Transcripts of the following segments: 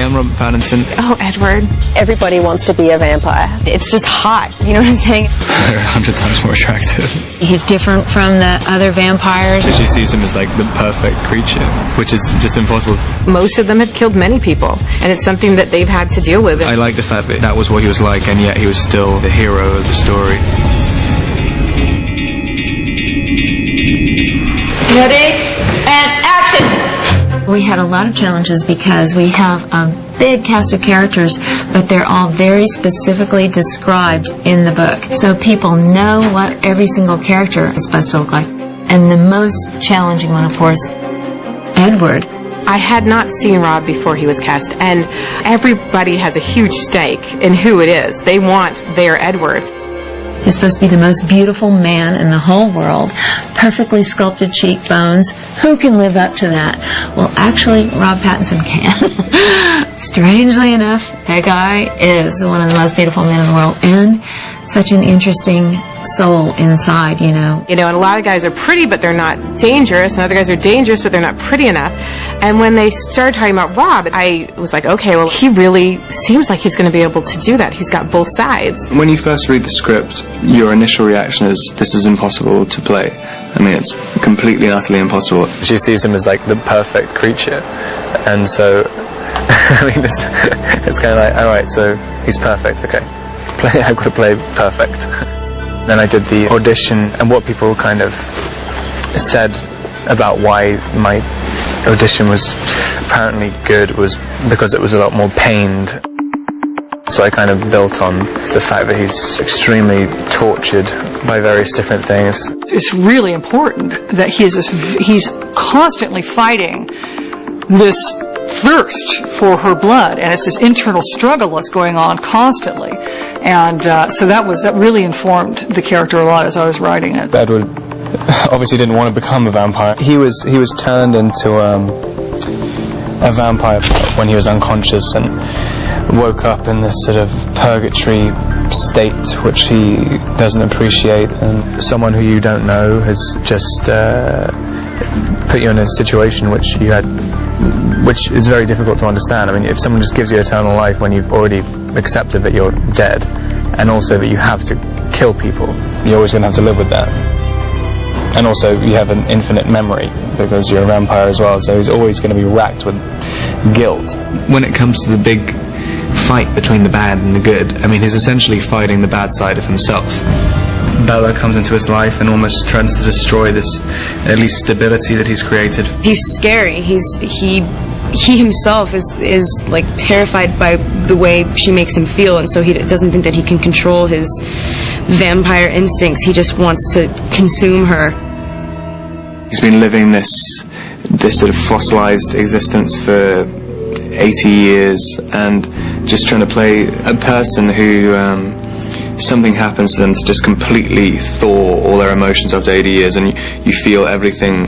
I'm Robert Pattinson. Oh, Edward. Everybody wants to be a vampire. It's just hot, you know what I'm saying? They're 100 times more attractive. He's different from the other vampires. She sees him as like the perfect creature, which is just impossible. Most of them have killed many people, and it's something that they've had to deal with. I like the fact that that was what he was like, and yet he was still the hero of the story. Ready? And action! We had a lot of challenges because we have a big cast of characters, but they're all very specifically described in the book. So people know what every single character is supposed to look like. And the most challenging one, of course, Edward. I had not seen Rob before he was cast, and everybody has a huge stake in who it is. They want their Edward. He's supposed to be the most beautiful man in the whole world. Perfectly sculpted cheekbones. Who can live up to that? Well, actually, Rob Pattinson can. Strangely enough, that guy is one of the most beautiful men in the world, and such an interesting soul inside, you know. You know, and a lot of guys are pretty, but they're not dangerous, and other guys are dangerous, but they're not pretty enough. And when they started talking about Rob, I was like, okay, well, he really seems like he's going to be able to do that. He's got both sides. When you first read the script, your initial reaction is, this is impossible to play. I mean, it's completely and utterly impossible. She sees him as like the perfect creature, and so I mean, it's kind of like, all right, so he's perfect. Okay, I've got to play perfect. Then I did the audition, and what people kind of said about why my audition was apparently good was because it was a lot more pained. So I kind of built on the fact that he's extremely tortured by various different things. It's really important that he's constantly fighting this thirst for her blood, and it's this internal struggle that's going on constantly. And so that really informed the character a lot as I was writing it. Edward obviously didn't want to become a vampire. He was turned into a vampire when he was unconscious and woke up in this sort of purgatory state which he doesn't appreciate, and someone who you don't know has just put you in a situation which is very difficult to understand. I mean, if someone just gives you eternal life when you've already accepted that you're dead, and also that you have to kill people, you're always going to have to live with that. And also you have an infinite memory because you're a vampire as well, so he's always going to be racked with guilt. When it comes to the big fight between the bad and the good, I mean, he's essentially fighting the bad side of himself. Bella comes into his life and almost tries to destroy this, at least, stability that he's created. He's scary. He himself is like terrified by the way she makes him feel, and so he doesn't think that he can control his vampire instincts. He just wants to consume her. He's been living this sort of fossilized existence for 80 years and just trying to play a person who something happens to them to just completely thaw all their emotions after 80 years, and you feel everything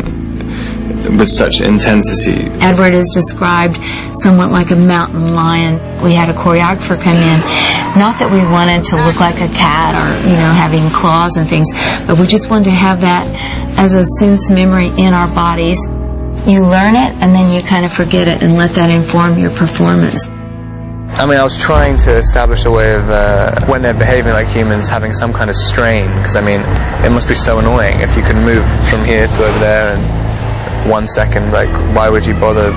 with such intensity. Edward is described somewhat like a mountain lion. We had a choreographer come in, not that we wanted to look like a cat or, you know, having claws and things, but we just wanted to have that as a sense memory in our bodies. You learn it and then you kind of forget it and let that inform your performance. I mean, I was trying to establish a way of, when they're behaving like humans, having some kind of strain, because, I mean, it must be so annoying if you can move from here to over there in 1 second. Like, why would you bother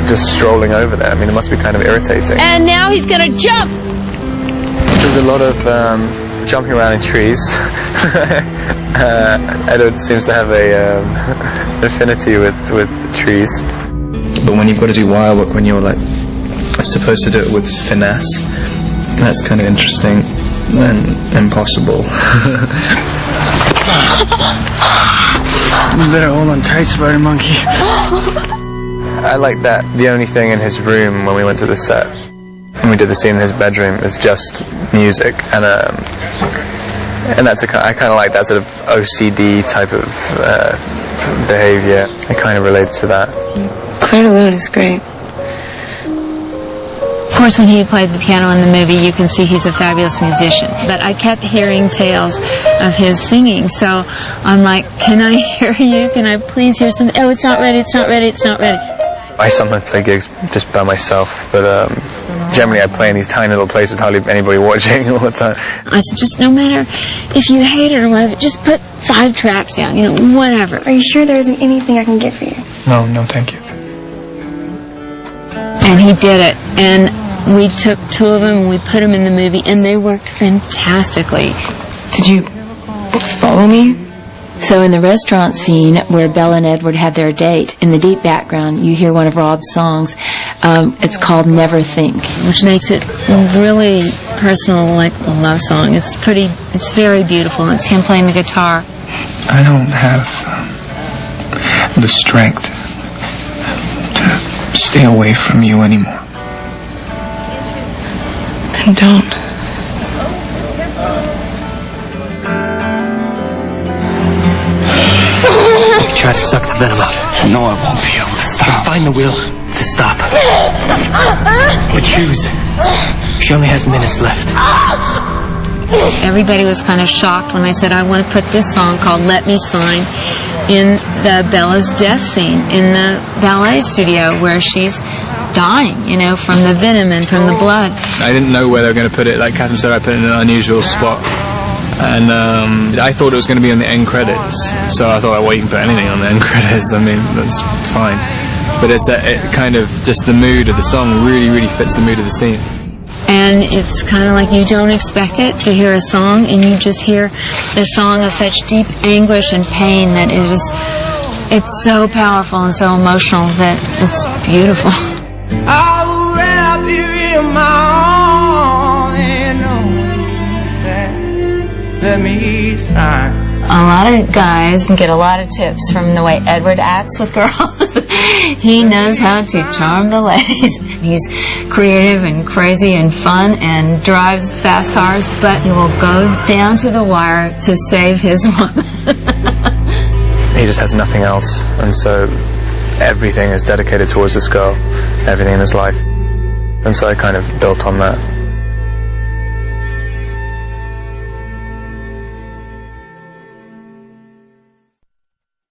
just strolling over there? I mean, it must be kind of irritating. And now he's gonna jump! There's a lot of jumping around in trees. Edward seems to have a affinity with trees. But when you've got to do wire work, when you're like supposed to do it with finesse, that's kind of interesting and impossible. You better hold on tight, spider monkey. I like that the only thing in his room when we went to the set, and we did the scene in his bedroom, is just music, and that's I kind of like that sort of OCD type of behavior. I kind of related to that. Claire alone is great. Of course, when he played the piano in the movie, you can see he's a fabulous musician. But I kept hearing tales of his singing, so I'm like, can I hear you? Can I please hear something? Oh, it's not ready, it's not ready, it's not ready. I sometimes play gigs just by myself, but generally I play in these tiny little places with hardly anybody watching all the time. I said, just no matter if you hate it or whatever, just put 5 tracks down, you know, whatever. Are you sure there isn't anything I can get for you? No, thank you. And he did it, and we took 2 of them and we put them in the movie, and they worked fantastically. Did you follow me? So in the restaurant scene where Bella and Edward had their date, in the deep background you hear one of Rob's songs. It's called Never Think, Which makes it really personal, like a love song. It's very beautiful. It's him playing the guitar. I don't have the strength to stay away from you anymore. Then don't. Try to suck the venom out. No, I won't be able to stop. Find the will to stop. But choose. She only has minutes left. Everybody was kind of shocked when they said, I want to put this song called Let Me Sign in the Bella's death scene in the ballet studio where she's dying, you know, from the venom and from the blood. I didn't know where they were going to put it. Like Catherine said, I put it in an unusual spot. And I thought it was going to be on the end credits, so I thought, well, you can put anything on the end credits, I mean, that's fine. But it kind of, just the mood of the song really fits the mood of the scene. And it's kind of like you don't expect it to hear a song, and you just hear a song of such deep anguish and pain that it's so powerful and so emotional that it's beautiful. I'll wrap you in my arms and let me sign. A lot of guys get a lot of tips from the way Edward acts with girls. He knows how to charm the ladies. He's creative and crazy and fun and drives fast cars, but he will go down to the wire to save his woman. He just has nothing else, and so everything is dedicated towards this girl, everything in his life. And so I kind of built on that.